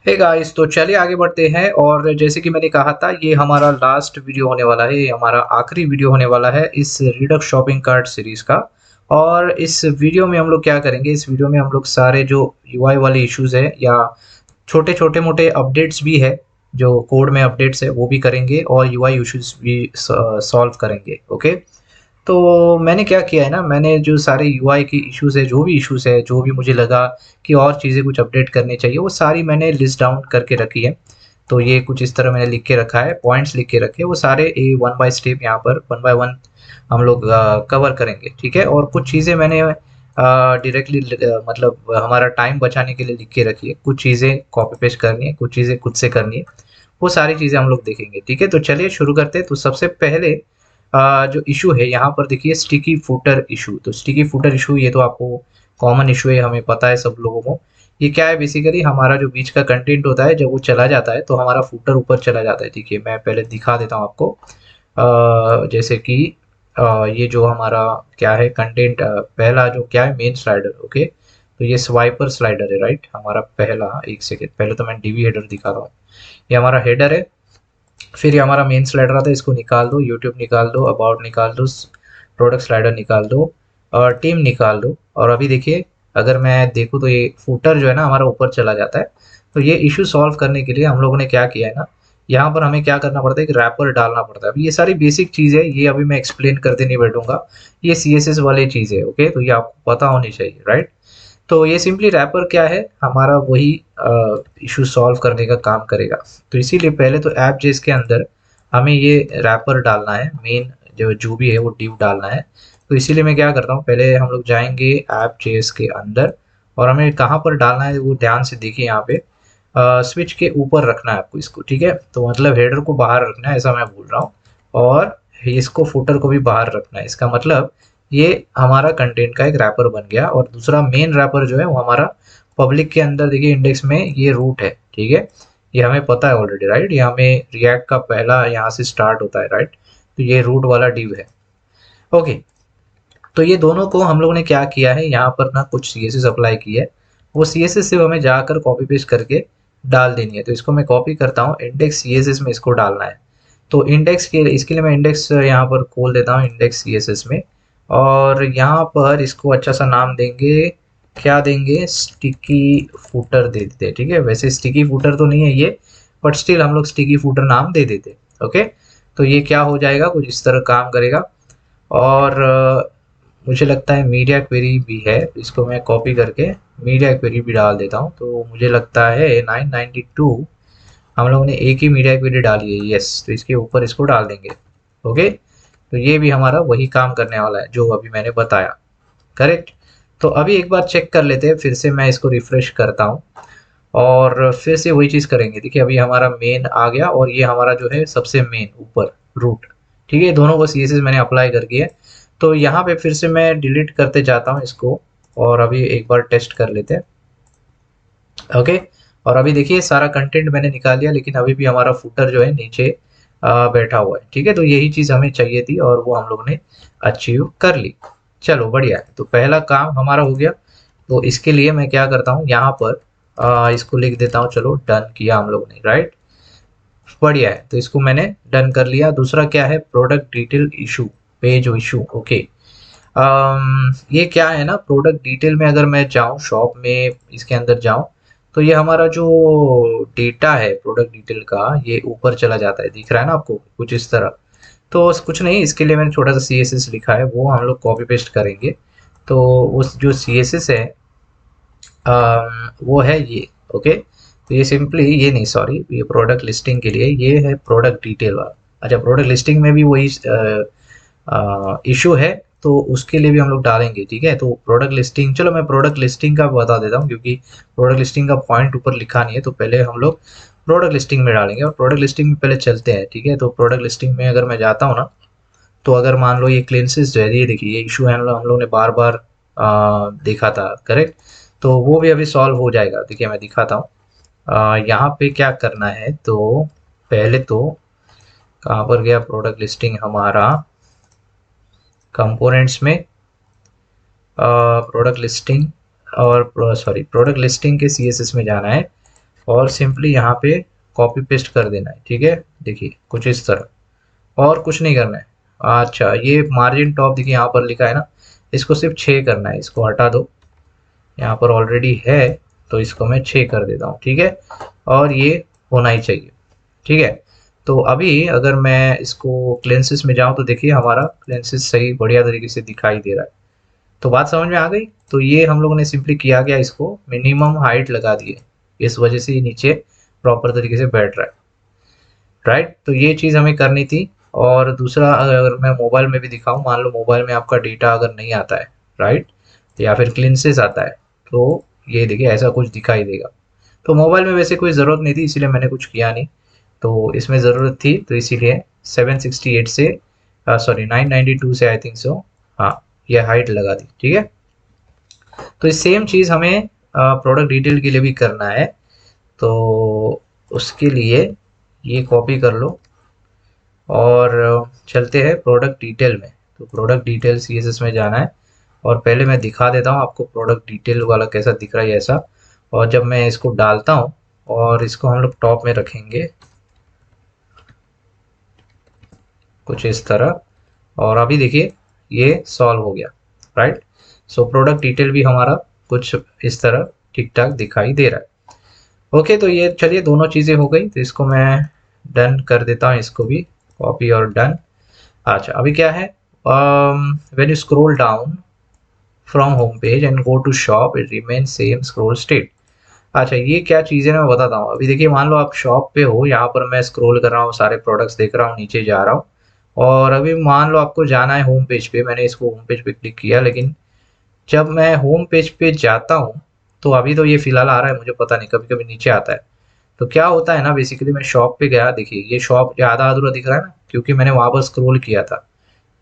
Hey guys, तो चलिए आगे बढ़ते हैं। और जैसे कि मैंने कहा था, ये हमारा लास्ट वीडियो होने वाला है, ये हमारा आखिरी वीडियो होने वाला है इस रिडक्स शॉपिंग कार्ट सीरीज का। और इस वीडियो में हम लोग क्या करेंगे, इस वीडियो में हम लोग सारे जो यूआई वाले इश्यूज है या छोटे छोटे मोटे अपडेट्स भी है, जो कोड में अपडेट्स है वो भी करेंगे और यूआई इश्यूज भी सॉल्व करेंगे। ओके। तो मैंने क्या किया है ना, मैंने जो सारे यूआई की इश्यूज़ है, जो भी इश्यूज़ है, जो भी मुझे लगा कि और चीज़ें कुछ अपडेट करनी चाहिए, वो सारी मैंने लिस्ट डाउन करके रखी है। तो ये कुछ इस तरह मैंने लिख के रखा है, पॉइंट्स लिख के रखे, वो सारे ए वन बाय स्टेप यहाँ पर वन बाय वन हम लोग कवर करेंगे, ठीक है। और कुछ चीज़ें मैंने डायरेक्टली मतलब हमारा टाइम बचाने के लिए लिख के रखी है, कुछ चीज़ें कॉपी पेस्ट करनी है, कुछ चीज़ें खुद से करनी है, वो सारी चीज़ें हम लोग देखेंगे, ठीक है। तो चलिए शुरू करते हैं। तो सबसे पहले जो इशू है यहाँ पर देखिए, स्टिकी फुटर इशू। तो स्टिकी फुटर इशू ये तो आपको कॉमन इशू है, हमें पता है सब लोगों को। ये क्या है, बेसिकली हमारा जो बीच का कंटेंट होता है, जब वो चला जाता है तो हमारा फुटर ऊपर चला जाता है। ठीक है, मैं पहले दिखा देता हूँ आपको। जैसे कि ये जो हमारा क्या है कंटेंट, पहला जो क्या है, मेन स्लाइडर। ओके, तो ये स्वाइपर स्लाइडर है, राइट। हमारा पहला, एक सेकेंड, पहले तो मैं डीवी हेडर दिखा रहा हूँ। ये हमारा हेडर है। फिर ये हमारा मेन स्लाइडर आता है, इसको निकाल दो, यूट्यूब निकाल दो, अबाउट निकाल दो, प्रोडक्ट स्लाइडर निकाल दो, और टीम निकाल दो। और अभी देखिए, अगर मैं देखूँ तो ये फुटर जो है ना हमारा ऊपर चला जाता है। तो ये इशू सॉल्व करने के लिए हम लोगों ने क्या किया है ना, यहाँ पर हमें क्या करना पड़ता है, एक रैपर डालना पड़ता है। अभी ये सारी बेसिक चीज़ है, ये अभी मैं एक्सप्लेन करते नहीं बैठूंगा। ये CSS वाली चीज़ है, ओके। तो ये आपको पता होनी चाहिए, राइट। तो ये सिंपली रैपर क्या है, हमारा वही इशू सॉल्व करने का काम करेगा। तो इसीलिए पहले तो ऐप जेस के अंदर हमें ये रैपर डालना है, मेन जो जो भी है वो डिव डालना है। तो इसीलिए मैं क्या करता हूँ, पहले हम लोग जाएंगे ऐप जेस के अंदर, और हमें कहाँ पर डालना है वो ध्यान से देखिए। यहाँ पे स्विच के ऊपर रखना है आपको इसको, ठीक है। तो मतलब हेडर को बाहर रखना है, ऐसा मैं बोल रहा हूँ। और इसको फुटर को भी बाहर रखना है। इसका मतलब ये हमारा कंटेंट का एक रैपर बन गया। और दूसरा मेन रैपर जो है वो हमारा पब्लिक के अंदर देखिए, इंडेक्स में ये रूट है, ठीक है। ये हमें पता है ऑलरेडी, राइट। ये हमें रिएक्ट का पहला यहाँ से स्टार्ट होता है, राइट। तो ये रूट वाला डिव है, ओके। तो ये दोनों को हम लोगों ने क्या किया है, यहाँ पर ना कुछ CSS अप्लाई की है। वो CSS से हमें जाकर कॉपी पेस्ट करके डाल देनी है। तो इसको मैं कॉपी करता हूँ, इंडेक्स CSS में इसको डालना है। तो इंडेक्स के इसके लिए मैं इंडेक्स यहाँ पर खोल देता हूँ, इंडेक्स CSS में। और यहाँ पर इसको अच्छा सा नाम देंगे, क्या देंगे, स्टिकी फूटर दे देते हैं, ठीक है। वैसे स्टिकी फूटर तो नहीं है ये, बट स्टिल हम लोग स्टिकी फूटर नाम दे देते, ओके। तो ये क्या हो जाएगा, कुछ इस तरह काम करेगा। और मुझे लगता है मीडिया क्वेरी भी है, इसको मैं कॉपी करके मीडिया क्वेरी भी डाल देता हूँ। तो मुझे लगता है 992 हम लोगों ने एक ही मीडिया क्वेरी डाली है, यस। तो इसके ऊपर इसको डाल देंगे, ओके। तो ये भी हमारा वही काम करने वाला है जो अभी मैंने बताया, करेक्ट। तो अभी एक बार चेक कर लेते हैं, फिर से मैं इसको रिफ्रेश करता हूँ और फिर से वही चीज़ करेंगे। देखिए, अभी हमारा मेन आ गया और ये हमारा जो है सबसे मेन ऊपर रूट, ठीक है। दोनों को CSS मैंने अप्लाई कर दिया है। तो यहाँ पे फिर से मैं डिलीट करते जाता हूँ इसको, और अभी एक बार टेस्ट कर लेते हैं, ओके। और अभी देखिए सारा कंटेंट मैंने निकाल लिया, लेकिन अभी भी हमारा फुटर जो है नीचे बैठा हुआ है, ठीक है। तो यही चीज़ हमें चाहिए थी और वो हम लोग ने अचीव कर ली। चलो बढ़िया है, तो पहला काम हमारा हो गया। तो इसके लिए मैं क्या करता हूँ, यहाँ पर इसको लिख देता हूँ। चलो, डन किया हम लोग ने, राइट। बढ़िया है, तो इसको मैंने डन कर लिया। दूसरा क्या है, product detail issue, page issue, okay. ये क्या है ना, प्रोडक्ट डिटेल में अगर मैं जाऊँ, शॉप में इसके अंदर जाऊँ, तो ये हमारा जो डेटा है प्रोडक्ट डिटेल का, ये ऊपर चला जाता है, दिख रहा है ना आपको, कुछ इस तरह। तो कुछ नहीं, इसके लिए मैंने छोटा सा CSS लिखा है, वो हम लोग कॉपी पेस्ट करेंगे। तो उस जो CSS है, वो है ये, ओके। तो ये सिंपली, ये नहीं, सॉरी, ये प्रोडक्ट लिस्टिंग के लिए ये है प्रोडक्ट डिटेल वाला। अच्छा, प्रोडक्ट लिस्टिंग में भी वही इशू है, तो उसके लिए भी हम लोग डालेंगे, ठीक है। तो प्रोडक्ट लिस्टिंग, चलो मैं प्रोडक्ट लिस्टिंग का बता देता हूँ, क्योंकि प्रोडक्ट लिस्टिंग का पॉइंट ऊपर लिखा नहीं है। तो पहले हम लोग प्रोडक्ट लिस्टिंग में डालेंगे, और प्रोडक्ट लिस्टिंग में पहले चलते हैं, ठीक है। तो प्रोडक्ट लिस्टिंग में अगर मैं जाता हूँ ना, तो अगर मान लो ये क्लिनसिस जो है, ये देखिए, ये इशू है, हम लोग ने बार बार देखा था, करेक्ट। तो वो भी अभी सॉल्व हो जाएगा। देखिए मैं दिखाता हूँ, यहाँ पे क्या करना है। तो पहले तो कहाँ पर गया प्रोडक्ट लिस्टिंग हमारा, कंपोनेंट्स में, प्रोडक्ट लिस्टिंग, और सॉरी, प्रोडक्ट लिस्टिंग के CSS में जाना है। और सिंपली यहाँ पे कॉपी पेस्ट कर देना है। ठीक है, देखिए कुछ इस तरह, और कुछ नहीं करना है। अच्छा, ये मार्जिन टॉप देखिए यहाँ पर लिखा है ना, इसको सिर्फ 6 करना है, इसको हटा दो, यहाँ पर ऑलरेडी है तो इसको मैं 6 कर देता हूँ। ठीक है, और ये होना ही चाहिए। ठीक है, तो अभी अगर मैं इसको क्लेंसेस में जाऊँ तो देखिए हमारा क्लेंसेस सही बढ़िया तरीके से दिखाई दे रहा है। तो बात समझ में आ गई। तो ये हम लोगों ने सिंपली किया गया, इसको मिनिमम हाइट लगा दिए, इस वजह से ये नीचे प्रॉपर तरीके से बैठ रहा है। राइट, तो ये चीज़ हमें करनी थी। और दूसरा, अगर मैं मोबाइल में भी दिखाऊं, मान लो मोबाइल में आपका डेटा अगर नहीं आता है, राइट, या फिर क्लिनसेस आता है, तो ये देखिए ऐसा कुछ दिखाई देगा। तो मोबाइल में वैसे कोई ज़रूरत नहीं थी, इसीलिए मैंने कुछ किया नहीं। तो इसमें ज़रूरत थी, तो इसीलिए 768 से, सॉरी 992 से आई थिंक सो, हाँ, ये हाइट लगा दी। ठीक है, तो इस सेम चीज़ हमें प्रोडक्ट डिटेल के लिए भी करना है। तो उसके लिए ये कॉपी कर लो और चलते हैं प्रोडक्ट डिटेल में। तो प्रोडक्ट डिटेल CSS में जाना है, और पहले मैं दिखा देता हूँ आपको प्रोडक्ट डिटेल वाला कैसा दिख रहा है ऐसा। और जब मैं इसको डालता हूँ, और इसको हम लोग टॉप में रखेंगे कुछ इस तरह, और अभी देखिए ये सॉल्व हो गया। राइट, सो प्रोडक्ट डिटेल भी हमारा कुछ इस तरह ठीक ठाक दिखाई दे रहा है। ओके, तो ये चलिए दोनों चीज़ें हो गई, तो इसको मैं डन कर देता हूँ, इसको भी कॉपी और डन। अच्छा, अभी क्या है, when you scroll down from home page and go to shop it remain same scroll state. अच्छा, ये क्या चीज़ है मैं बताता हूँ। अभी देखिए मान लो आप शॉप पे हो, यहाँ पर मैं स्क्रॉल कर रहा हूँ, सारे प्रोडक्ट्स देख रहा हूँ, नीचे जा रहा हूँ, और अभी मान लो आपको जाना है होम पेज पे, मैंने इसको होम पेज पे क्लिक किया, लेकिन जब मैं होम पेज पे जाता हूँ, तो अभी तो ये फिलहाल आ रहा है, मुझे पता नहीं, कभी कभी नीचे आता है। तो क्या होता है ना, बेसिकली मैं शॉप पे गया, देखिए ये शॉप जो आधा अधूरा दिख रहा है ना, क्योंकि मैंने वहां पर स्क्रॉल किया था।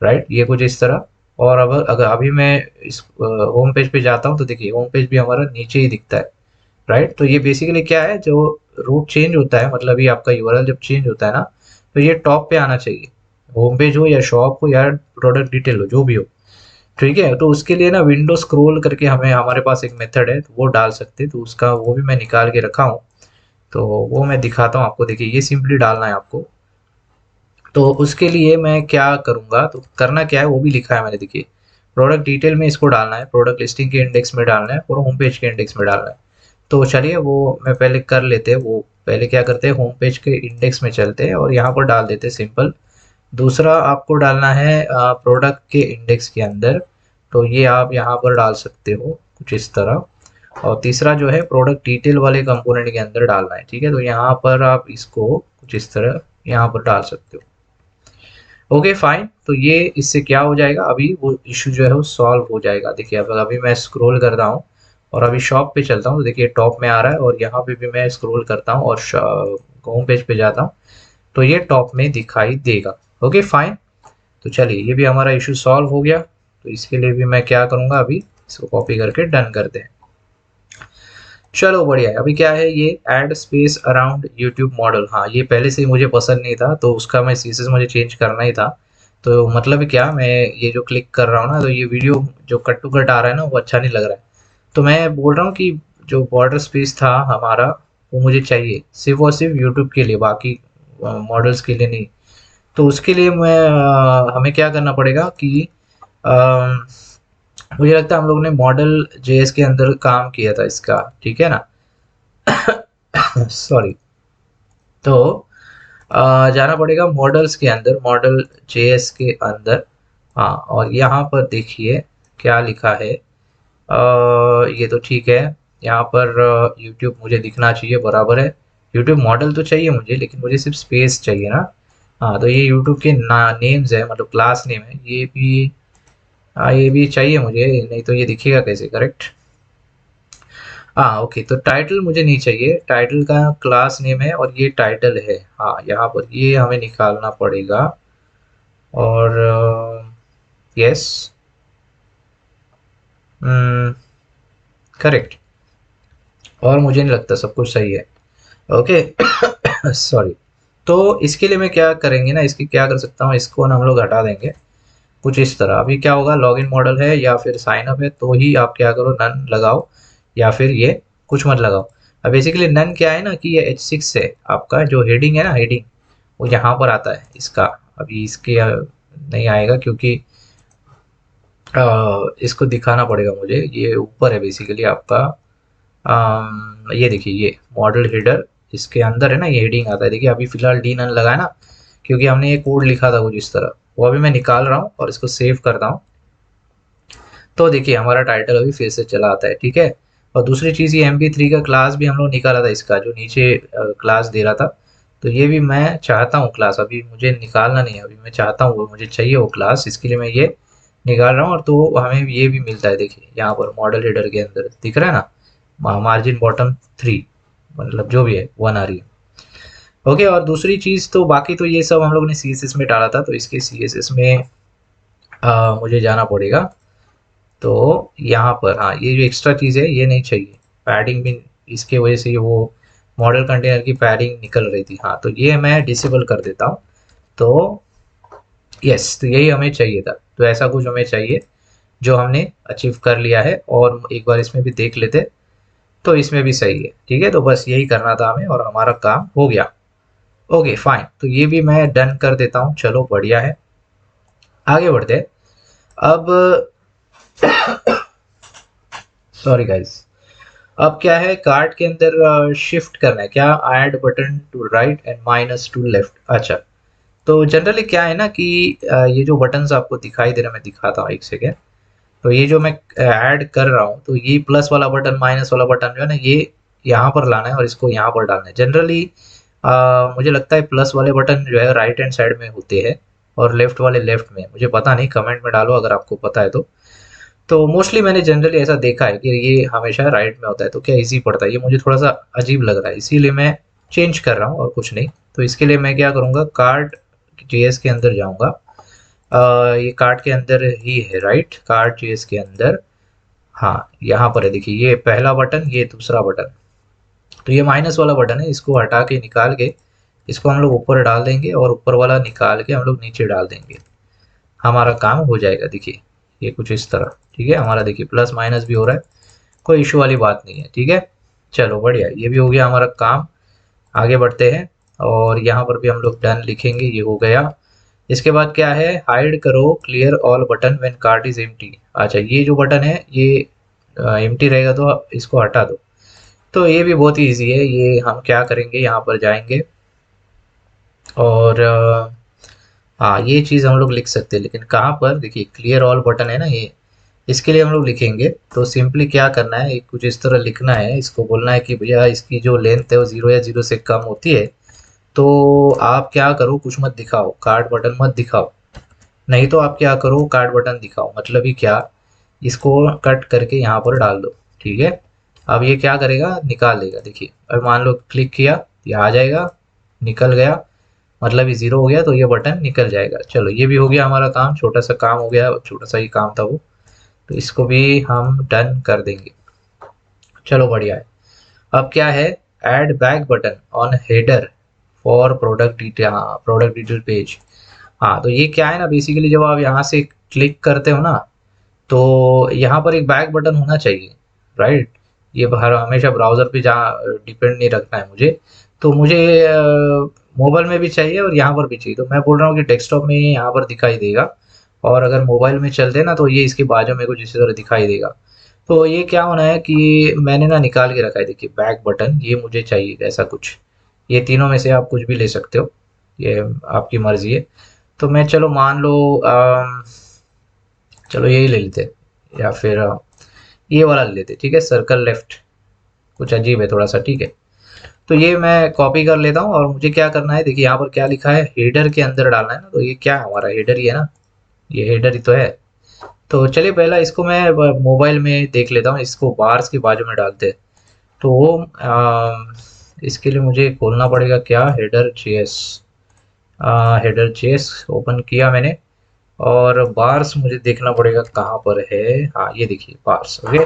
राइट, ये कुछ इस तरह। और अब अगर अभी मैं इस होम पेज पे जाता हूँ, तो देखिए होम पेज भी हमारा नीचे ही दिखता है। राइट, तो ये बेसिकली क्या है, जो रूट चेंज होता है, मतलब ये आपका यूआरएल जब चेंज होता है ना, तो ये टॉप पे आना चाहिए, होम पेज हो या शॉप हो या प्रोडक्ट डिटेल हो, जो भी हो। ठीक है, तो उसके लिए ना विंडो स्क्रॉल करके हमें, हमारे पास एक मेथड है, तो वो डाल सकते हैं, तो उसका वो भी मैं निकाल के रखा हूँ। तो वो मैं दिखाता हूँ आपको, देखिए ये सिंपली डालना है आपको। तो उसके लिए मैं क्या करूँगा, तो करना क्या है वो भी लिखा है मैंने, देखिए प्रोडक्ट डिटेल में इसको डालना है, प्रोडक्ट लिस्टिंग के इंडेक्स में डालना है, और होम पेज के इंडेक्स में डालना है। तो चलिए वो मैं पहले कर लेते हैं, वो पहले क्या करते हैं, होम पेज के इंडेक्स में चलते हैं और यहाँ पर डाल देते हैं सिंपल। दूसरा आपको डालना है प्रोडक्ट के इंडेक्स के अंदर, तो ये आप यहाँ पर डाल सकते हो कुछ इस तरह। और तीसरा जो है प्रोडक्ट डिटेल वाले कंपोनेंट के अंदर डालना है। ठीक है, तो यहाँ पर आप इसको कुछ इस तरह यहाँ पर डाल सकते हो। ओके फाइन, तो ये इससे क्या हो जाएगा, अभी वो इशू जो है वो सॉल्व हो जाएगा। देखिए अब अभी मैं स्क्रॉल कर रहा हूँ, और अभी शॉप पे चलता हूँ, तो देखिए टॉप में आ रहा है, और यहाँ पे भी मैं स्क्रॉल करता हूँ और होम पेज पे जाता हूँ, तो ये टॉप में दिखाई देगा। ओके फाइन, तो चलिए ये भी हमारा इशू सॉल्व हो गया। तो इसके लिए भी मैं क्या करूँगा, अभी इसको कॉपी करके डन करते हैं। चलो बढ़िया है। अभी क्या है, ये add space around YouTube model, हाँ ये पहले से ही मुझे पसंद नहीं था, तो उसका मैं सीएसएस मुझे चेंज करना ही था। तो मतलब क्या, मैं ये जो क्लिक कर रहा हूँ ना, तो ये वीडियो जो कट टू कट आ रहा है ना, वो अच्छा नहीं लग रहा है। तो मैं बोल रहा हूँ कि जो बॉर्डर स्पेस था हमारा, वो मुझे चाहिए सिर्फ और सिर्फ यूट्यूब के लिए, बाकी मॉडल्स के लिए नहीं। तो उसके लिए मैं हमें क्या करना पड़ेगा कि मुझे लगता है हम लोग ने मॉडल जेएस के अंदर काम किया था इसका, ठीक है ना। सॉरी, तो जाना पड़ेगा मॉडल्स के अंदर, मॉडल जेएस के अंदर। हाँ, और यहाँ पर देखिए क्या लिखा है, ये तो ठीक है। यहाँ पर यूट्यूब मुझे दिखना चाहिए, बराबर है। यूट्यूब मॉडल तो चाहिए मुझे, लेकिन मुझे सिर्फ स्पेस चाहिए ना। हाँ, तो ये यूट्यूब के नेम्स है, मतलब क्लास नेम है, ये भी, हाँ ये भी चाहिए मुझे, नहीं तो ये दिखेगा कैसे, करेक्ट। हाँ ओके, तो टाइटल मुझे नहीं चाहिए, टाइटल का क्लास नेम है और ये टाइटल है। हाँ, यहाँ पर ये हमें निकालना पड़ेगा। और यस, करेक्ट। और मुझे नहीं लगता, सब कुछ सही है। Okay sorry. तो इसके लिए मैं क्या करेंगे ना, इसकी क्या कर सकता हूँ, इसको ना हम लोग हटा देंगे कुछ इस तरह। अभी क्या होगा, लॉगिन मॉडल है या फिर साइन अप है, तो ही आप क्या करो, नन लगाओ, या फिर ये कुछ मत लगाओ। अब बेसिकली नन क्या है ना कि ये H6 है, आपका जो हेडिंग है ना, हेडिंग वो यहाँ पर आता है इसका। अभी इसके नहीं आएगा क्योंकि इसको दिखाना पड़ेगा मुझे। ये ऊपर है बेसिकली आपका। ये देखिए, ये मॉडल हेडर इसके अंदर है ना, ये हेडिंग आता है। देखिए अभी फिलहाल डी नन लगा है ना, क्योंकि हमने ये कोड लिखा था कुछ इस तरह। वो अभी मैं निकाल रहा हूँ और इसको सेव करता हूँ। तो देखिए हमारा टाइटल अभी फिर से चला आता है, ठीक है। और दूसरी चीज़, ये MP3 का क्लास भी हम लोग निकाला था इसका, जो नीचे क्लास दे रहा था। तो ये भी मैं चाहता हूँ क्लास, अभी मुझे निकालना नहीं है, अभी मैं चाहता हूँ वो मुझे चाहिए वो क्लास, इसके लिए मैं ये निकाल रहा हूँ। और तो हमें ये भी मिलता है, देखिए यहाँ पर मॉडल हेडर के अंदर दिख रहा है ना, मार्जिन बॉटम 3, मतलब जो भी है 1 आ रही है। ओके, और दूसरी चीज़ तो बाकी तो ये सब हम लोग ने CSS में डाला था, तो इसके CSS में मुझे जाना पड़ेगा। तो यहाँ पर हाँ, ये जो एक्स्ट्रा चीज़ है ये नहीं चाहिए, पैडिंग भी, इसके वजह से वो मॉडल कंटेनर की पैडिंग निकल रही थी। हाँ, तो ये मैं डिसेबल कर देता हूँ। तो यस, तो यही हमें चाहिए था। तो ऐसा कुछ हमें चाहिए जो हमने अचीव कर लिया है। और एक बार इसमें भी देख लेते, तो इसमें भी सही है, ठीक है। तो बस यही करना था हमें और हमारा काम हो गया। ओके फाइन, तो ये भी मैं डन कर देता हूँ। चलो बढ़िया है, आगे बढ़ते हैं। अब सॉरी गाइस, अब क्या है, कार्ड के अंदर शिफ्ट करना है क्या, add button to right and minus to left. अच्छा, तो जनरली क्या है ना कि ये जो बटन्स आपको दिखाई दे रहे हैं, मैं दिखाता हूँ एक सेकेंड। तो ये जो मैं ऐड कर रहा हूँ, तो ये प्लस वाला बटन माइनस वाला बटन जो है ना, ये यहाँ पर लाना है और इसको यहाँ पर डालना है। जनरली मुझे लगता है प्लस वाले बटन जो है राइट हैंड साइड में होते हैं और लेफ्ट वाले लेफ्ट में। मुझे पता नहीं, कमेंट में डालो अगर आपको पता है तो। तो मोस्टली मैंने जनरली ऐसा देखा है कि ये हमेशा राइट में होता है। तो क्या इजी पड़ता है, ये मुझे थोड़ा सा अजीब लग रहा है, इसीलिए मैं चेंज कर रहा हूँ और कुछ नहीं। तो इसके लिए मैं क्या करूँगा, कार्ड JS के अंदर जाऊँगा। ये कार्ड के अंदर ही है, राइट, कार्ड JS के अंदर। हाँ, यहाँ पर है, देखिए ये पहला बटन, ये दूसरा बटन। तो ये माइनस वाला बटन है, इसको हटा के निकाल के इसको हम लोग ऊपर डाल देंगे और ऊपर वाला निकाल के हम लोग नीचे डाल देंगे। हमारा काम हो जाएगा। देखिए ये कुछ इस तरह, ठीक है। हमारा देखिए प्लस माइनस भी हो रहा है, कोई इशू वाली बात नहीं है, ठीक है। चलो बढ़िया, ये भी हो गया हमारा काम। आगे बढ़ते हैं और यहाँ पर भी हम लोग डन लिखेंगे, ये हो गया। इसके बाद क्या है, हाइड करो clear all button when card is empty. अच्छा, ये जो बटन है ये एम्प्टी रहेगा तो इसको हटा दो। तो ये भी बहुत ही ईजी है, ये हम क्या करेंगे, यहाँ पर जाएंगे और हाँ, ये चीज़ हम लोग लिख सकते हैं, लेकिन कहाँ पर, देखिए क्लियर ऑल बटन है ना ये, इसके लिए हम लोग लिखेंगे। तो सिंपली क्या करना है, कुछ इस तरह लिखना है, इसको बोलना है कि भैया इसकी जो लेंथ है वो 0 या 0 से कम होती है तो आप क्या करो, कुछ मत दिखाओ, कार्ड बटन मत दिखाओ। नहीं तो आप क्या करो, कार्ड बटन दिखाओ। मतलब ही क्या, इसको कट करके यहाँ पर डाल दो, ठीक है। अब ये क्या करेगा, निकाल देगा। देखिए अब मान लो क्लिक किया, ये आ जाएगा, निकल गया, मतलब ये 0 हो गया तो ये बटन निकल जाएगा। चलो ये भी हो गया हमारा काम, छोटा सा काम हो गया, छोटा सा ही काम था वो। तो इसको भी हम डन कर देंगे। चलो बढ़िया है। अब क्या है, add back button on header for product detail. हाँ, प्रोडक्ट डिटेल पेज। हाँ, तो ये क्या है ना, बेसिकली जब आप यहाँ से क्लिक करते हो ना, तो यहाँ पर एक बैक बटन होना चाहिए, राइट। ये हमेशा ब्राउज़र पे जहाँ डिपेंड नहीं रखना है मुझे। तो मुझे मोबाइल में भी चाहिए और यहाँ पर भी चाहिए। तो मैं बोल रहा हूँ कि डेस्कटॉप में यहाँ पर दिखाई देगा, और अगर मोबाइल में चलते ना तो ये इसके बाजू में कुछ इसी तरह दिखाई देगा। तो ये क्या होना है कि मैंने ना निकाल के रखा है, देखिए बैक बटन, ये मुझे चाहिए ऐसा कुछ। ये तीनों में से आप कुछ भी ले सकते हो, ये आपकी मर्जी है। तो मैं, चलो मान लो चलो यही ले लेते, या फिर ये वाला ले लेते, ठीक है, सर्कल लेफ्ट। कुछ अजीब है थोड़ा सा, ठीक है। तो ये मैं कॉपी कर लेता हूँ और मुझे क्या करना है, देखिए यहाँ पर क्या लिखा है, हेडर के अंदर डालना है ना। तो ये क्या है, हमारा हेडर ही है ना, ये हेडर ही तो है। तो चलिए पहला इसको मैं मोबाइल में देख लेता हूँ, इसको बार्स के बाजू में डालते हैं। तो वो इसके लिए मुझे खोलना पड़ेगा क्या, header JS. Header JS open किया मैंने, और बार्स मुझे देखना पड़ेगा कहाँ पर है। हाँ, ये देखिए बार्स, ओके।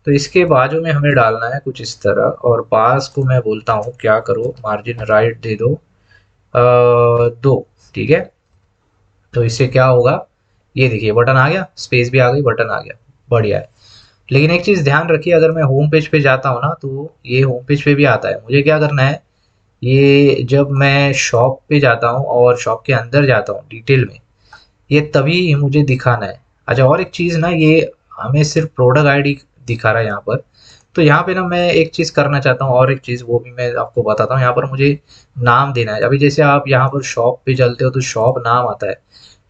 तो इसके बाजू में हमें डालना है कुछ इस तरह, और बार्स को मैं बोलता हूँ क्या करो, मार्जिन राइट दे दो 2, ठीक है। तो इससे क्या होगा, ये देखिए बटन आ गया, स्पेस भी आ गई, बटन आ गया, बढ़िया है। लेकिन एक चीज़ ध्यान रखिए, अगर मैं होम पेज पे जाता हूँ ना तो ये होम पेज पे भी आता है। मुझे क्या करना है, ये जब मैं शॉप पे जाता हूँ और शॉप के अंदर जाता हूँ डिटेल में, ये तभी मुझे दिखाना है। अच्छा, और एक चीज़ ना, ये हमें सिर्फ प्रोडक्ट आईडी दिखा रहा है यहाँ पर। तो यहाँ पे ना मैं एक चीज़ करना चाहता हूँ, और एक चीज़ वो भी मैं आपको बताता हूँ। यहाँ पर मुझे नाम देना है। अभी जैसे आप यहाँ पर शॉप पे चलते हो तो शॉप नाम आता है,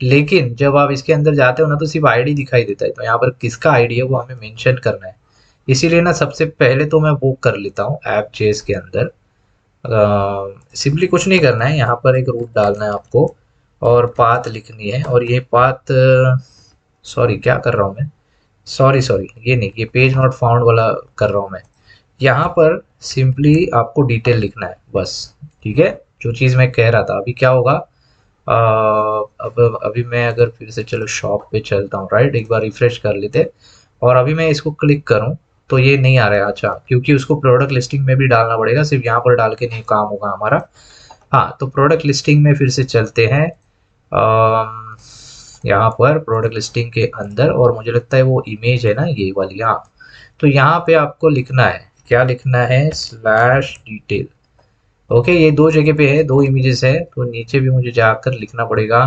लेकिन जब आप इसके अंदर जाते हो ना तो सिर्फ आईडी दिखाई देता है। तो यहाँ पर किसका आईडी है वो हमें मेंशन करना है। इसीलिए ना सबसे पहले तो मैं वो कर लेता हूँ ऐप जेस के अंदर। सिंपली कुछ नहीं करना है, यहाँ पर एक रूट डालना है आपको और पाथ लिखनी है। और ये पाथ, सॉरी क्या कर रहा हूँ मैं, सॉरी सॉरी ये नहीं, ये पेज नॉट फाउंड वाला कर रहा हूँ मैं। यहाँ पर सिंपली आपको डिटेल लिखना है बस। ठीक है, जो चीज़ मैं कह रहा था, अभी क्या होगा, अब अभी मैं अगर फिर से चलो शॉप पे चलता हूँ, राइट, एक बार रिफ्रेश कर लेते, और अभी मैं इसको क्लिक करूँ तो ये नहीं आ रहा है। अच्छा, क्योंकि उसको प्रोडक्ट लिस्टिंग में भी डालना पड़ेगा, सिर्फ यहाँ पर डाल के नहीं काम होगा हमारा। हाँ, तो प्रोडक्ट लिस्टिंग में फिर से चलते हैं। यहाँ पर प्रोडक्ट लिस्टिंग के अंदर, और मुझे लगता है वो इमेज है ना ये वाली, हाँ। तो यहाँ पे आपको लिखना है, क्या लिखना है, स्लैश डिटेल। ओके, ये दो जगह पे है, दो इमेजेस है, तो नीचे भी मुझे जाकर लिखना पड़ेगा।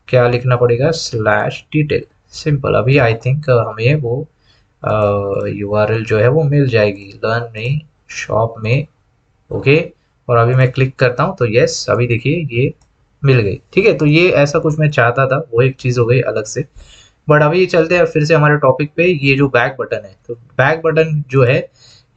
क्या लिखना पड़ेगा, स्लैश डिटेल। सिंपल। अभी आई थिंक हमें वो यूआरएल जो है वो मिल जाएगी लर्न नहीं शॉप में। ओके, और अभी मैं क्लिक करता हूँ तो यस, अभी देखिए ये मिल गई। ठीक है, तो ये ऐसा कुछ मैं चाहता था, वो एक चीज़ हो गई अलग से। बट अभी चलते हैं फिर से हमारे टॉपिक पे। ये जो बैक बटन है, तो बैक बटन जो है,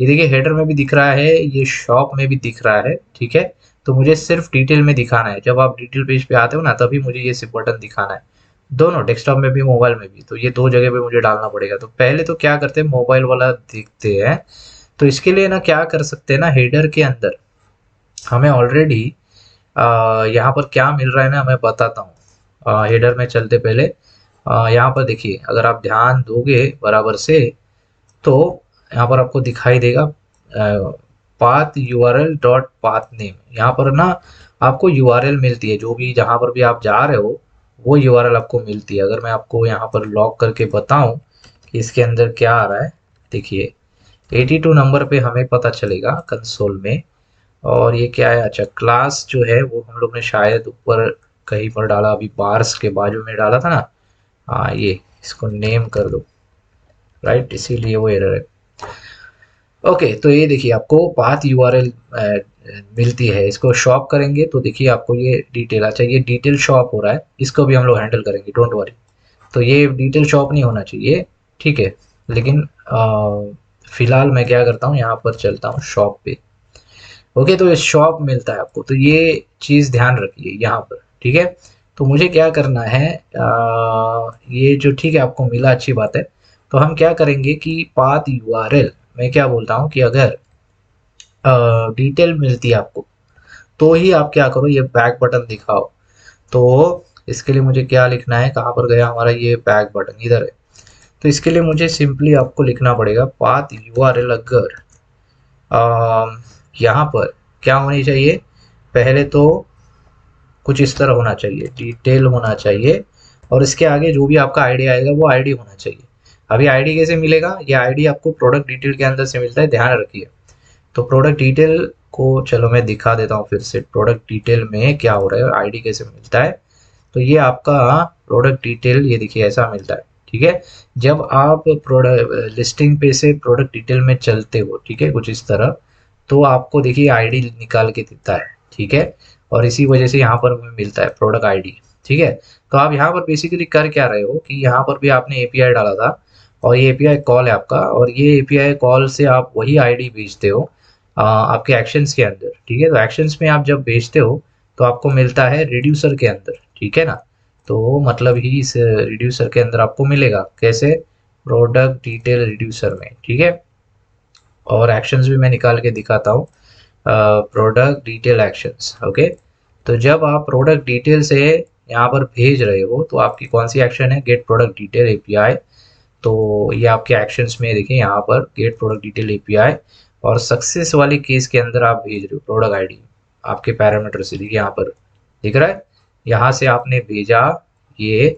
ये देखिए हेडर में भी दिख रहा है, ये शॉप में भी दिख रहा है। ठीक है, तो मुझे सिर्फ डिटेल में दिखाना है। जब आप डिटेल पेज पे आते हो ना, तभी मुझे ये सिर्फ बटन दिखाना है, दोनों, डेस्कटॉप में भी मोबाइल में भी। तो ये दो जगह पे मुझे डालना पड़ेगा। तो पहले तो क्या करते हैं, मोबाइल वाला देखते हैं। तो इसके लिए ना क्या कर सकते हैं ना, हेडर के अंदर हमें ऑलरेडी यहाँ पर क्या मिल रहा है ना, मैं बताता हूँ। हेडर में चलते पहले यहाँ पर देखिए, अगर आप ध्यान दोगे बराबर से, तो यहाँ पर आपको दिखाई देगा path URL dot path name. यहाँ पर ना आपको यूआरएल मिलती है, जो भी जहाँ पर भी आप जा रहे हो वो यूआरएल आपको मिलती है। अगर मैं आपको यहाँ पर लॉक करके बताऊं कि इसके अंदर क्या आ रहा है, देखिए 82 नंबर पे हमें पता चलेगा कंसोल में। और ये क्या है, अच्छा, क्लास जो है वो हम लोग ने शायद ऊपर कहीं पर डाला, अभी बार्स के बाजू में डाला था ना। हाँ, ये इसको नेम कर दो, राइट, इसीलिए वो एरर है। ओके, तो ये देखिए आपको पाथ यूआरएल मिलती है। इसको शॉप करेंगे तो देखिए आपको ये डिटेल, अच्छा ये डिटेल शॉप हो रहा है, इसको भी हम लोग हैंडल करेंगे, डोंट वरी। तो ये डिटेल शॉप नहीं होना चाहिए, ठीक है। लेकिन फिलहाल मैं क्या करता हूँ, यहाँ पर चलता हूँ शॉप पे। ओके, तो ये शॉप मिलता है आपको, तो ये चीज़ ध्यान रखिए यहाँ पर। ठीक है, तो मुझे क्या करना है, ये जो, ठीक है, आपको मिला, अच्छी बात है। तो हम क्या करेंगे कि पाथ यूआरएल, मैं क्या बोलता हूँ कि अगर डिटेल मिलती है आपको, तो ही आप क्या करो, ये बैक बटन दिखाओ। तो इसके लिए मुझे क्या लिखना है, कहाँ पर गया हमारा ये बैक बटन, इधर है। तो इसके लिए मुझे सिंपली आपको लिखना पड़ेगा पाथ यूआरएल। अगर यहाँ पर क्या होनी चाहिए, पहले तो कुछ इस तरह होना चाहिए, डिटेल होना चाहिए, और इसके आगे जो भी आपका आईडी आएगा वो आईडी होना चाहिए। अभी आईडी कैसे मिलेगा, ये आईडी आपको प्रोडक्ट डिटेल के अंदर से मिलता है, ध्यान रखिए। तो प्रोडक्ट डिटेल को चलो मैं दिखा देता हूँ फिर से, प्रोडक्ट डिटेल में क्या हो रहा है, आईडी कैसे मिलता है। तो ये आपका प्रोडक्ट डिटेल, ये देखिए ऐसा मिलता है। ठीक है, जब आप प्रोडक्ट लिस्टिंग पे से प्रोडक्ट डिटेल में चलते हो, ठीक है, कुछ इस तरह, तो आपको देखिए आईडी निकाल के देता है। ठीक है, और इसी वजह से यहाँ पर हमें मिलता है प्रोडक्ट आईडी। ठीक है, तो आप यहाँ पर बेसिकली कर क्या रहे हो कि यहाँ पर भी आपने एपीआई डाला था, और ये एपीआई कॉल है आपका, और ये एपीआई कॉल से आप वही आईडी भेजते हो आपके एक्शंस के अंदर। ठीक है, तो एक्शंस में आप जब भेजते हो तो आपको मिलता है रिड्यूसर के अंदर। ठीक है ना, तो मतलब ही इस रिड्यूसर के अंदर आपको मिलेगा, कैसे, प्रोडक्ट डिटेल रिड्यूसर में। ठीक है, और एक्शंस भी मैं निकाल के दिखाता हूँ, प्रोडक्ट डिटेल एक्शंस। ओके, तो जब आप प्रोडक्ट डिटेल से यहाँ पर भेज रहे हो तो आपकी कौन सी एक्शन है, गेट प्रोडक्ट डिटेल एपीआई। तो ये आपके एक्शंस में देखिए यहाँ पर गेट प्रोडक्ट डिटेल एपीआई, और सक्सेस वाली केस के अंदर आप भेज रहे हो प्रोडक्ट आईडी, आपके पैरामीटर से देखिए यहाँ पर दिख रहा है, यहाँ से आपने भेजा ये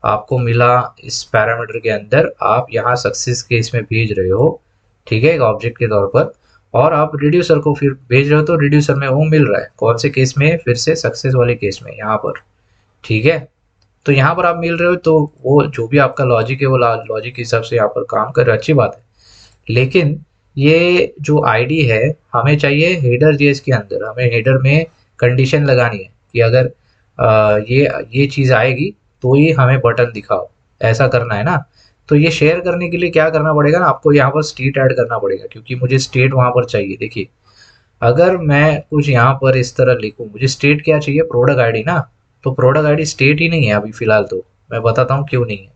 आपको मिला इस पैरामीटर के अंदर, आप यहाँ सक्सेस केस में भेज रहे हो, ठीक है, एक ऑब्जेक्ट के तौर पर, और आप रिड्यूसर को फिर भेज रहे हो तो रिड्यूसर में वो मिल रहा है कौन से केस में, फिर से सक्सेस वाले केस में यहाँ पर, ठीक है। तो यहाँ पर आप मिल रहे हो तो वो जो भी आपका लॉजिक है वो लॉजिक के हिसाब से यहाँ पर काम कर रहे हो, अच्छी बात है। लेकिन ये जो आईडी है हमें चाहिए हेडर जेएस के अंदर, हमें हेडर में कंडीशन लगानी है कि अगर ये चीज़ आएगी तो ही हमें बटन दिखाओ, ऐसा करना है ना। तो ये शेयर करने के लिए क्या करना पड़ेगा ना, आपको यहाँ पर स्टेट ऐड करना पड़ेगा, क्योंकि मुझे स्टेट वहाँ पर चाहिए। देखिए अगर मैं कुछ यहाँ पर इस तरह लिखूँ, मुझे स्टेट क्या चाहिए, प्रोडक्ट आईडी ना, तो प्रोडक्ट आईडी स्टेट ही नहीं है अभी फ़िलहाल, तो मैं बताता हूँ क्यों नहीं है।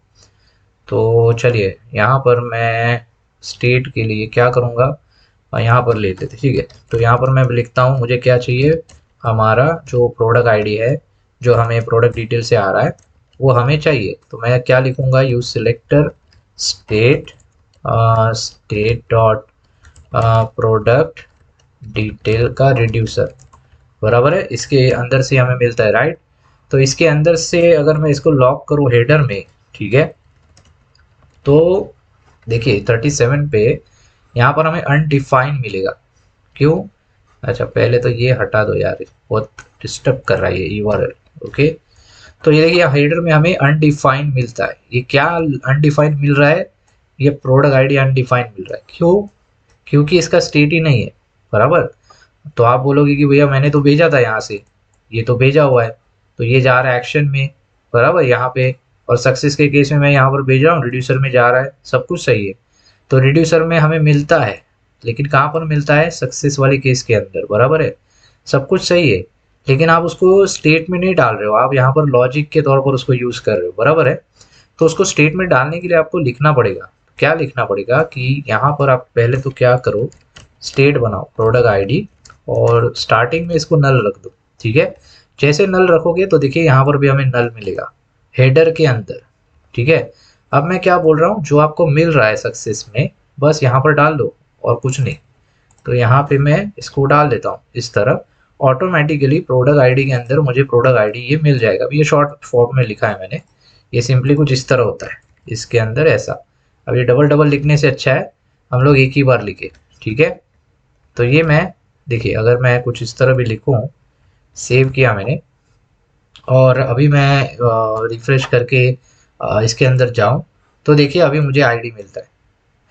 तो चलिए यहाँ पर मैं स्टेट के लिए क्या करूँगा, यहाँ पर ले लेते, ठीक है। तो यहाँ पर मैं लिखता हूँ मुझे क्या चाहिए, हमारा जो प्रोडक्ट आईडी है जो हमें प्रोडक्ट डिटेल से आ रहा है वो हमें चाहिए। तो मैं क्या लिखूँगा, use selector state state dot product detail का रिड्यूसर, बराबर है, इसके अंदर से हमें मिलता है, राइट। तो इसके अंदर से अगर मैं इसको लॉक करूँ हेडर में, ठीक है, तो देखिए 37 पे यहाँ पर हमें अनडिफाइंड मिलेगा, क्यों, अच्छा पहले तो ये हटा दो यार, बहुत डिस्टर्ब कर रहा है ये यूआरएल, ओके। तो ये देखिए हेडर में हमें अनडिफाइंड मिलता है, ये क्या अनडिफाइंड मिल रहा है, ये प्रोडक्ट आईडी अनडिफाइंड मिल रहा है, क्यों, क्योंकि इसका स्टेट ही नहीं है, बराबर। तो आप बोलोगे कि भैया मैंने तो भेजा था यहाँ से, ये तो भेजा हुआ है, तो ये जा रहा है एक्शन में, बराबर यहाँ पे, और सक्सेस के केस में मैं यहाँ पर भेज रहा हूँ, रिड्यूसर में जा रहा है, सब कुछ सही है। तो रिड्यूसर में हमें मिलता है, लेकिन कहाँ पर मिलता है, सक्सेस वाले केस के अंदर, बराबर है, सब कुछ सही है। लेकिन आप उसको स्टेट में नहीं डाल रहे हो, आप यहाँ पर लॉजिक के तौर पर उसको यूज़ कर रहे हो, बराबर है। तो उसको स्टेट में डालने के लिए आपको लिखना पड़ेगा, क्या लिखना पड़ेगा कि यहाँ पर आप पहले तो क्या करो, स्टेट बनाओ प्रोडक्ट आईडी और स्टार्टिंग में इसको नल रख दो, ठीक है। जैसे नल रखोगे तो देखिए यहाँ पर भी हमें नल मिलेगा हेडर के अंदर, ठीक है। अब मैं क्या बोल रहा हूँ, जो आपको मिल रहा है सक्सेस में बस यहाँ पर डाल दो और कुछ नहीं। तो यहाँ पे मैं इसको डाल देता हूँ इस तरह, ऑटोमेटिकली प्रोडक्ट आईडी के अंदर मुझे प्रोडक्ट आईडी ये मिल जाएगा। अभी ये शॉर्ट फॉर्म में लिखा है मैंने, ये सिंपली कुछ इस तरह होता है इसके अंदर ऐसा। अब ये डबल डबल लिखने से अच्छा है हम लोग एक ही बार लिखे, ठीक है। तो ये मैं देखिए अगर मैं कुछ इस तरह भी लिखूँ, सेव किया मैंने, और अभी मैं रिफ्रेश करके इसके अंदर जाऊं तो देखिए अभी मुझे आईडी मिलता है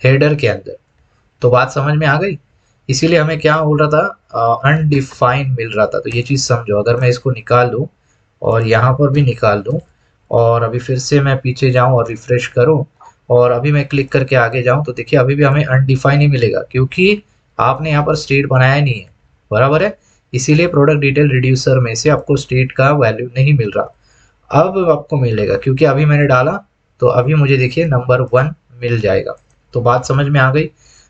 हेडर के अंदर। तो बात समझ में आ गई, इसीलिए हमें क्या बोल रहा था, अनडिफाइंड मिल रहा था। तो ये चीज़ समझो, अगर मैं इसको निकाल दूं और यहाँ पर भी निकाल दूं और अभी फिर से मैं पीछे जाऊं और रिफ्रेश करूं और अभी मैं क्लिक करके आगे जाऊं तो देखिए अभी भी हमें अनडिफाइंड ही मिलेगा, क्योंकि आपने यहाँ पर स्टेट बनाया नहीं है, बराबर है। इसीलिए प्रोडक्ट डिटेल रिड्यूसर में से आपको स्टेट का वैल्यू नहीं मिल रहा, अब आपको मिलेगा क्योंकि अभी मैंने डाला। तो अभी मुझे देखिए नंबर 1 मिल जाएगा। तो बात समझ में आ गई।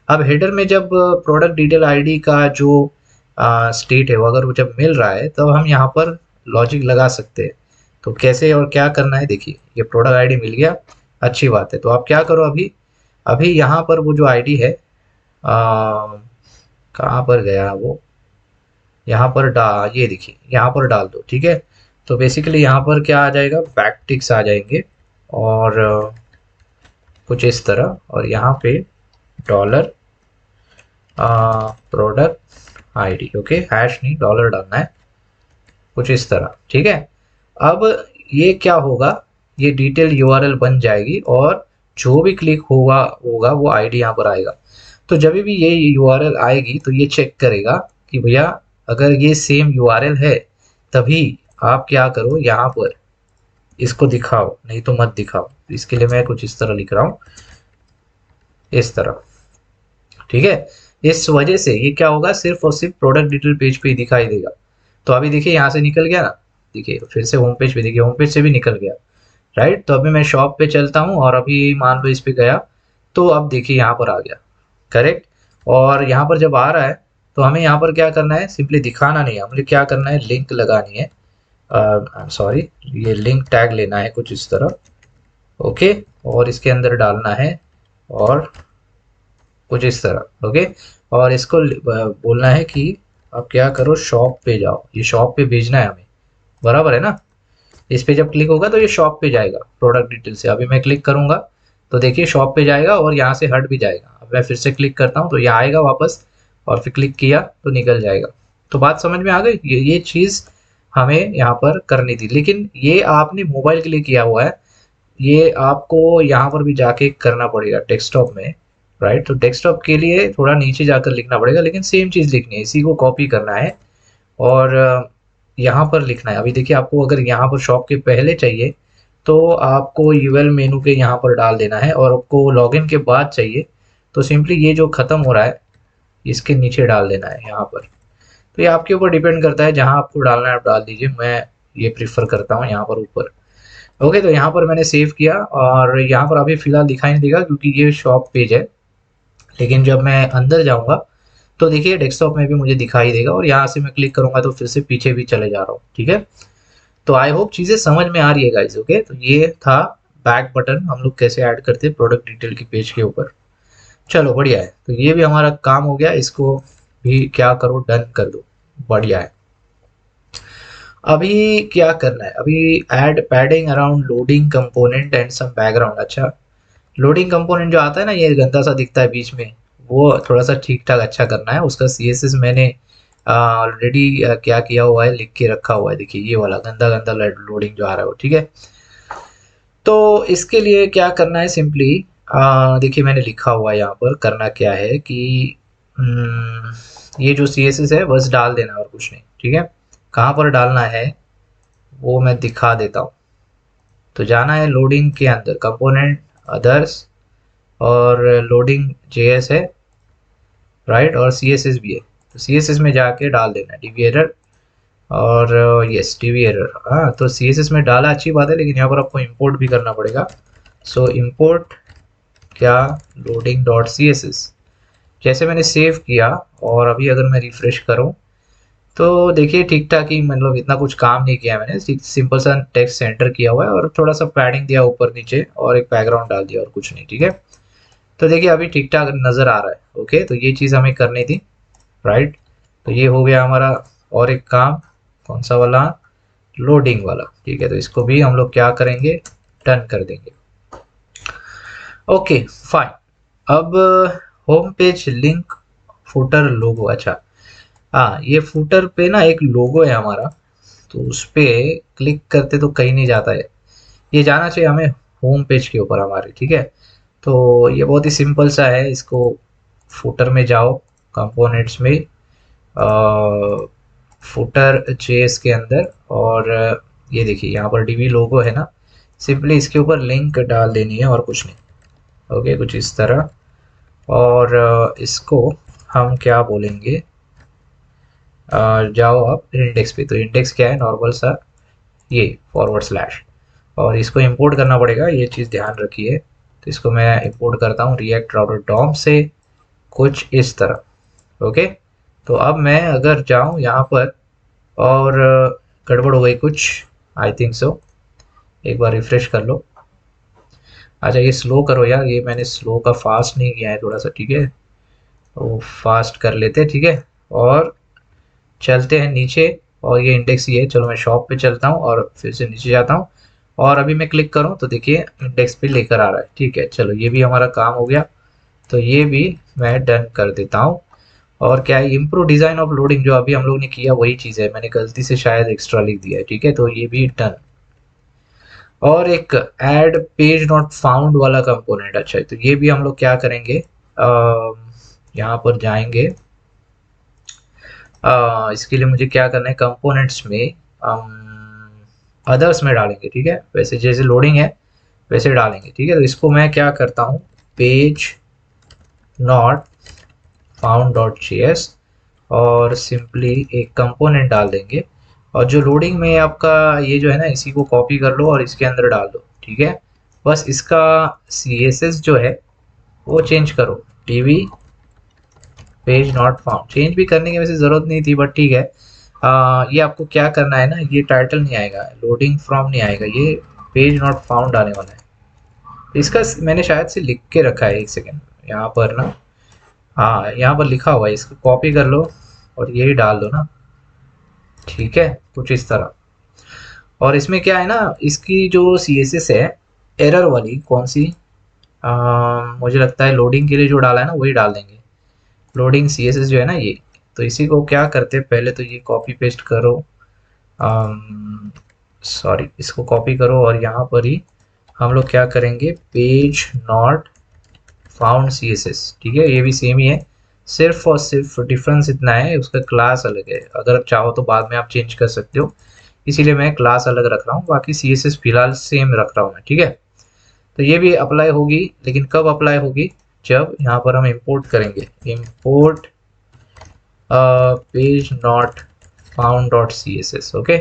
अब हेडर में जब प्रोडक्ट डिटेल आईडी का जो स्टेट है वो अगर वो जब मिल रहा है तब हम यहाँ पर लॉजिक लगा सकते हैं। तो कैसे और क्या करना है, देखिए ये प्रोडक्ट आईडी मिल गया, अच्छी बात है। तो आप क्या करो, अभी अभी यहाँ पर वो जो आईडी है कहाँ पर गया वो, यहाँ पर ये देखिए यहाँ पर डाल दो, ठीक है। तो बेसिकली यहाँ पर क्या आ जाएगा, बैकटिक्स आ जाएंगे और कुछ इस तरह, और यहाँ पे dollar product ID, okay, hash नहीं डॉलर डालना है, कुछ इस तरह, ठीक है। अब ये क्या होगा, ये डिटेल यूआरएल बन जाएगी और जो भी क्लिक होगा होगा वो आईडी यहाँ पर आएगा। तो जब भी ये यूआरएल आएगी तो ये चेक करेगा कि भैया अगर ये सेम यूआरएल है तभी आप क्या करो, यहाँ पर इसको दिखाओ, नहीं तो मत दिखाओ। इसके लिए मैं कुछ इस तरह लिख रहा हूँ, इस तरह, ठीक है। इस वजह से ये क्या होगा, सिर्फ और सिर्फ प्रोडक्ट डिटेल पेज पे ही दिखाई देगा। तो अभी देखिए यहाँ से निकल गया ना, देखिए फिर से होम पेज पे, देखिए होम पेज से भी निकल गया, राइट। तो अभी मैं शॉप पे चलता हूँ और अभी मान लो इस पे गया तो अब देखिए यहाँ पर आ गया, करेक्ट। और यहाँ पर जब आ रहा है तो हमें यहाँ पर क्या करना है, सिंपली दिखाना नहीं है, हमें क्या करना है, लिंक लगानी है, सॉरी ये लिंक टैग लेना है कुछ इस तरह, ओके, और इसके अंदर डालना है और कुछ इस तरह, ओके। और इसको बोलना है कि आप क्या करो, शॉप पे जाओ, ये शॉप पे भेजना है हमें, बराबर है ना। इस पे जब क्लिक होगा तो ये शॉप पे जाएगा प्रोडक्ट डिटेल से। अभी मैं क्लिक करूंगा तो देखिए शॉप पे जाएगा और यहाँ से हट भी जाएगा। अब मैं फिर से क्लिक करता हूँ तो ये आएगा वापस, और फिर क्लिक किया तो निकल जाएगा। तो बात समझ में आ गई। ये चीज़ हमें यहाँ पर करनी थी, लेकिन ये आपने मोबाइल के लिए किया हुआ है। ये आपको यहाँ पर भी जाके करना पड़ेगा डेस्कटॉप में, राइट। तो डेस्कटॉप के लिए थोड़ा नीचे जाकर लिखना पड़ेगा, लेकिन सेम चीज़ लिखनी है, इसी को कॉपी करना है और यहाँ पर लिखना है। अभी देखिए आपको अगर यहाँ पर शॉप के पहले चाहिए तो आपको यूएल मेनू के यहाँ पर डाल देना है, और आपको लॉगिन के बाद चाहिए तो सिंपली ये जो ख़त्म हो रहा है इसके नीचे डाल देना है यहाँ पर। तो ये आपके ऊपर डिपेंड करता है, जहाँ आपको डालना है आप डाल दीजिए। मैं ये प्रीफर करता हूँ यहाँ पर ऊपर। ओके, तो यहाँ पर मैंने सेव किया और यहाँ पर अभी फ़िलहाल दिखाई नहीं देगा क्योंकि ये शॉप पेज है, लेकिन जब मैं अंदर जाऊँगा तो देखिए डेस्कटॉप में भी मुझे दिखाई देगा, और यहाँ से मैं क्लिक करूँगा तो फिर से पीछे भी चले जा रहा हूँ। ठीक है, तो आई होप चीज़ें समझ में आ रही है गाइस। ओके, तो ये था बैक बटन हम लोग कैसे ऐड करते हैं प्रोडक्ट डिटेल की पेज के ऊपर। चलो बढ़िया है, तो ये भी हमारा काम हो गया। इसको भी क्या करो, डन कर दो। बढ़िया है। अभी क्या करना है, अभी add padding around loading component and some background. अच्छा, लोडिंग कंपोनेंट जो आता है ना, ये गंदा सा दिखता है बीच में, वो थोड़ा सा ठीक ठाक अच्छा करना है। उसका सीएसएस मैंने ऑलरेडी क्या किया हुआ है, लिख के रखा हुआ है। देखिए ये वाला गंदा गंदा लोडिंग जो आ रहा है वो, ठीक है। तो इसके लिए क्या करना है, सिंपली देखिए मैंने लिखा हुआ है यहाँ पर। करना क्या है कि ये जो सीएसएस है बस डाल देना और कुछ नहीं, ठीक है। कहाँ पर डालना है वो मैं दिखा देता हूँ। तो जाना है लोडिंग के अंदर, कंपोनेंट, अदर्स, और लोडिंग जेएस है, राइट, और सीएसएस भी है। तो सीएसएस में जाके डाल देना है डीवी एरर, और यस डीवी एरर। हाँ, तो सीएसएस में डाला अच्छी बात है, लेकिन यहाँ पर आपको इंपोर्ट भी करना पड़ेगा। सो इंपोर्ट क्या, loading dot C S S. जैसे मैंने सेव किया और अभी अगर मैं रिफ्रेश करूँ तो देखिए ठीक ठाक ही, मतलब इतना कुछ काम नहीं किया मैंने। सिंपल सा टेक्स्ट सेंटर किया हुआ है और थोड़ा सा पैडिंग दिया ऊपर नीचे और एक बैकग्राउंड डाल दिया और कुछ नहीं, ठीक है। तो देखिए अभी ठीक ठाक नज़र आ रहा है। ओके, तो ये चीज़ हमें करनी थी, राइट। तो ये हो गया हमारा। और एक काम, कौन सा वाला, लोडिंग वाला, ठीक है। तो इसको भी हम लोग क्या करेंगे, डन कर देंगे। Okay fine. अब होम पेज लिंक फुटर लोगो। अच्छा, हाँ, ये फुटर पे ना एक लोगो है हमारा, तो उस पर क्लिक करते तो कहीं नहीं जाता है। ये जाना चाहिए हमें होम पेज के ऊपर हमारे, ठीक है। तो ये बहुत ही सिंपल सा है। इसको फुटर में जाओ, कंपोनेंट्स में, फुटर जेएस के अंदर, और ये देखिए यहाँ पर डीवी लोगो है ना, सिंपली इसके ऊपर लिंक डाल देनी है और कुछ नहीं। ओके, कुछ इस तरह। और इसको हम क्या बोलेंगे, जाओ आप इंडेक्स पे। तो इंडेक्स क्या है, नॉर्मल सा ये फॉरवर्ड स्लैश, और इसको इंपोर्ट करना पड़ेगा, ये चीज़ ध्यान रखिए। तो इसको मैं इंपोर्ट करता हूँ रिएक्ट राउटर डॉम से, कुछ इस तरह। ओके, तो अब मैं अगर जाऊँ यहाँ पर और गड़बड़ हो गई कुछ, आई थिंक सो, एक बार रिफ्रेश कर लो। अच्छा, ये स्लो करो यार, ये मैंने स्लो का फास्ट नहीं किया है थोड़ा सा, ठीक है। तो फास्ट कर लेते हैं, ठीक है। और चलते हैं नीचे, और ये इंडेक्स ये है। चलो मैं शॉप पे चलता हूँ और फिर से नीचे जाता हूँ, और अभी मैं क्लिक करूँ तो देखिए इंडेक्स पे लेकर आ रहा है, ठीक है। चलो ये भी हमारा काम हो गया, तो ये भी मैं डन कर देता हूँ। और क्या है, इम्प्रूव डिज़ाइन ऑफ लोडिंग, जो अभी हम लोग ने किया वही चीज़ है, मैंने गलती से शायद एक्स्ट्रा लिख दिया है, ठीक है। तो ये भी डन। और एक ऐड पेज नॉट फाउंड वाला कंपोनेंट। अच्छा, तो ये भी हम लोग क्या करेंगे, यहाँ पर जाएंगे। इसके लिए मुझे क्या करना है, कंपोनेंट्स में अदर्स में डालेंगे, ठीक है। वैसे जैसे लोडिंग है वैसे डालेंगे, ठीक है। तो इसको मैं क्या करता हूँ, page not found dot JS, और सिंपली एक कंपोनेंट डाल देंगे। और जो लोडिंग में आपका ये जो है ना, इसी को कॉपी कर लो और इसके अंदर डाल दो, ठीक है। बस इसका सीएसएस जो है वो चेंज करो, TV page not found. Change भी करने की वैसे ज़रूरत नहीं थी, बट ठीक है। ये आपको क्या करना है ना, ये टाइटल नहीं आएगा, लोडिंग फ्रॉम नहीं आएगा, ये पेज नॉट फाउंड आने वाला है। इसका मैंने शायद से लिख के रखा है, एक सेकेंड यहाँ पर ना, हाँ यहाँ पर लिखा हुआ है, इसको कॉपी कर लो और यही डाल दो ना, ठीक है, कुछ इस तरह। और इसमें क्या है ना, इसकी जो CSS है एरर वाली कौन सी, मुझे लगता है लोडिंग के लिए जो डाला है ना वही डाल देंगे। लोडिंग CSS जो है ना ये, तो इसी को क्या करते हैं, पहले तो ये कॉपी पेस्ट करो, सॉरी इसको कॉपी करो और यहाँ पर ही हम लोग क्या करेंगे, पेज नॉट फाउंड CSS, ठीक है ये भी सेम ही है, सिर्फ और सिर्फ डिफरेंस इतना है उसका क्लास अलग है, अगर चाहो तो बाद में आप चेंज कर सकते हो, इसीलिए मैं क्लास अलग रख रहा हूँ, बाकी CSS फिलहाल सेम रख रहा हूँ मैं, ठीक है। तो ये भी अप्लाई होगी, लेकिन कब अप्लाई होगी, जब यहाँ पर हम इंपोर्ट करेंगे, import page not found dot CSS, okay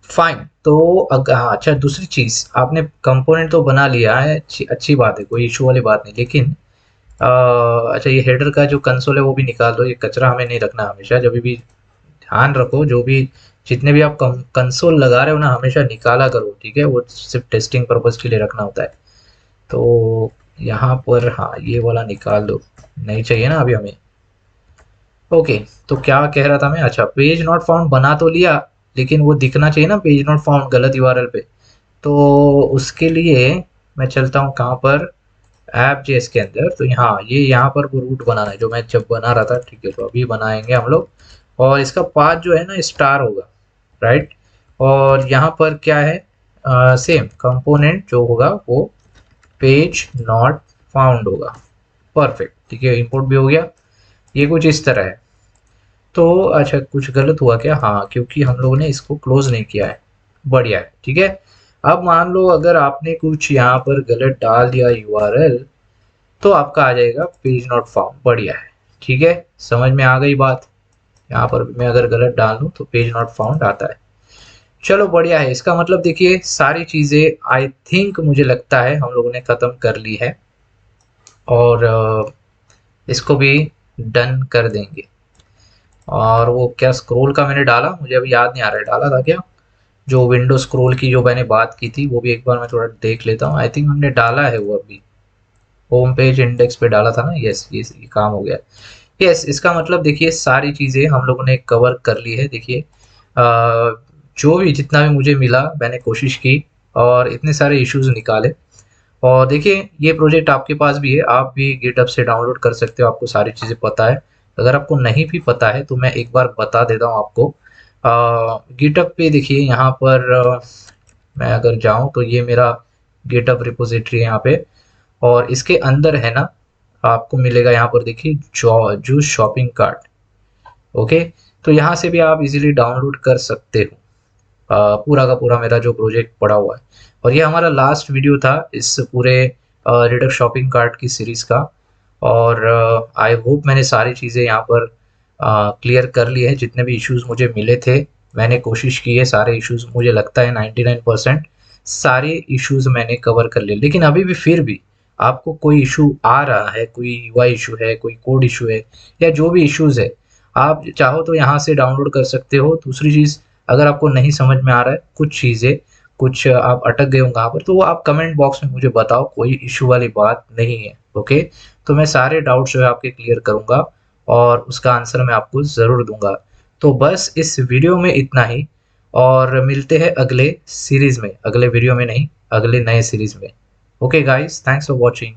fine. तो हाँ अच्छा, दूसरी चीज आपने कंपोनेंट तो बना लिया है, अच्छी बात है, कोई इशू वाली बात नहीं, लेकिन अच्छा ये हेडर का जो कंसोल है वो भी निकाल दो, ये कचरा हमें नहीं रखना हमेशा, जब भी ध्यान रखो जो भी जितने भी आप कंसोल लगा रहे हो ना हमेशा निकाला करो, ठीक है, वो सिर्फ टेस्टिंग पर्पज के लिए रखना होता है। तो यहाँ पर हाँ ये वाला निकाल दो, नहीं चाहिए ना अभी हमें। ओके, तो क्या कह रहा था मैं, अच्छा पेज नॉट फाउंड बना तो लिया, लेकिन वो दिखना चाहिए ना पेज नॉट फाउंड गलत URL पे, तो उसके लिए मैं चलता हूँ कहाँ पर, ऐप जेएस के अंदर, तो यहाँ ये यहाँ पर वो रूट बनाना है जो मैं जब बना रहा था, ठीक है, तो अभी बनाएंगे हम लोग, और इसका पाथ जो है ना स्टार होगा, राइट, और यहाँ पर क्या है, सेम कंपोनेंट जो होगा वो पेज नॉट फाउंड होगा, परफेक्ट, ठीक है, इंपोर्ट भी हो गया, ये कुछ इस तरह है। तो अच्छा कुछ गलत हुआ क्या, हाँ क्योंकि हम लोगों ने इसको क्लोज नहीं किया है, बढ़िया है, ठीक है। अब मान लो अगर आपने कुछ यहाँ पर गलत डाल दिया URL, तो आपका आ जाएगा पेज नॉट फाउंड, बढ़िया है, ठीक है, समझ में आ गई बात, यहाँ पर मैं अगर गलत डाल दूँ तो पेज नॉट फाउंड आता है। चलो बढ़िया है, इसका मतलब देखिए सारी चीज़ें आई थिंक मुझे लगता है हम लोगों ने ख़त्म कर ली है, और इसको भी डन कर देंगे। और वो क्या स्क्रोल का मैंने डाला, मुझे अभी याद नहीं आ रहा है डाला था क्या, जो विंडो स्क्रोल की जो मैंने बात की थी वो भी एक बार मैं थोड़ा देख लेता हूँ, आई थिंक हमने डाला है वो अभी, होम पेज इंडेक्स पे डाला था ना, यस ये काम हो गया। यस इसका मतलब देखिए सारी चीज़ें हम लोगों ने कवर कर ली है, देखिए जो भी जितना भी मुझे मिला मैंने कोशिश की, और इतने सारे इश्यूज निकाले, और देखिए ये प्रोजेक्ट आपके पास भी है, आप भी गिटहब से डाउनलोड कर सकते हो, आपको सारी चीज़ें पता है। अगर आपको नहीं भी पता है तो मैं एक बार बता देता हूँ आपको, गिटहब पे देखिए यहाँ पर मैं अगर जाऊँ तो ये मेरा गिटहब रिपोजिटरी है यहाँ पे, और इसके अंदर है ना आपको मिलेगा यहाँ पर देखिए जूस शॉपिंग कार्ट, ओके, तो यहाँ से भी आप इजीली डाउनलोड कर सकते हो पूरा का पूरा मेरा जो प्रोजेक्ट पड़ा हुआ है। और ये हमारा लास्ट वीडियो था इस पूरे रिडक्ट शॉपिंग कार्ट की सीरीज़ का, और आई होप मैंने सारी चीज़ें यहाँ पर क्लियर कर ली है, जितने भी इश्यूज मुझे मिले थे मैंने कोशिश की है, सारे इश्यूज मुझे लगता है 99% सारे इश्यूज मैंने कवर कर लिए, लेकिन अभी भी फिर भी आपको कोई इशू आ रहा है, कोई UI इशू है, कोई कोड इशू है, या जो भी इश्यूज है आप चाहो तो यहाँ से डाउनलोड कर सकते हो। दूसरी चीज़, अगर आपको नहीं समझ में आ रहा है कुछ चीज़ें, कुछ आप अटक गए हो कहाँ पर, तो वो आप कमेंट बॉक्स में मुझे बताओ, कोई इशू वाली बात नहीं है, ओके, तो मैं सारे डाउट्स जो है आपके क्लियर करूँगा और उसका आंसर मैं आपको ज़रूर दूंगा। तो बस इस वीडियो में इतना ही, और मिलते हैं अगले सीरीज़ में, अगले वीडियो में नहीं, अगले नए सीरीज़ में। Okay guys, thanks for watching.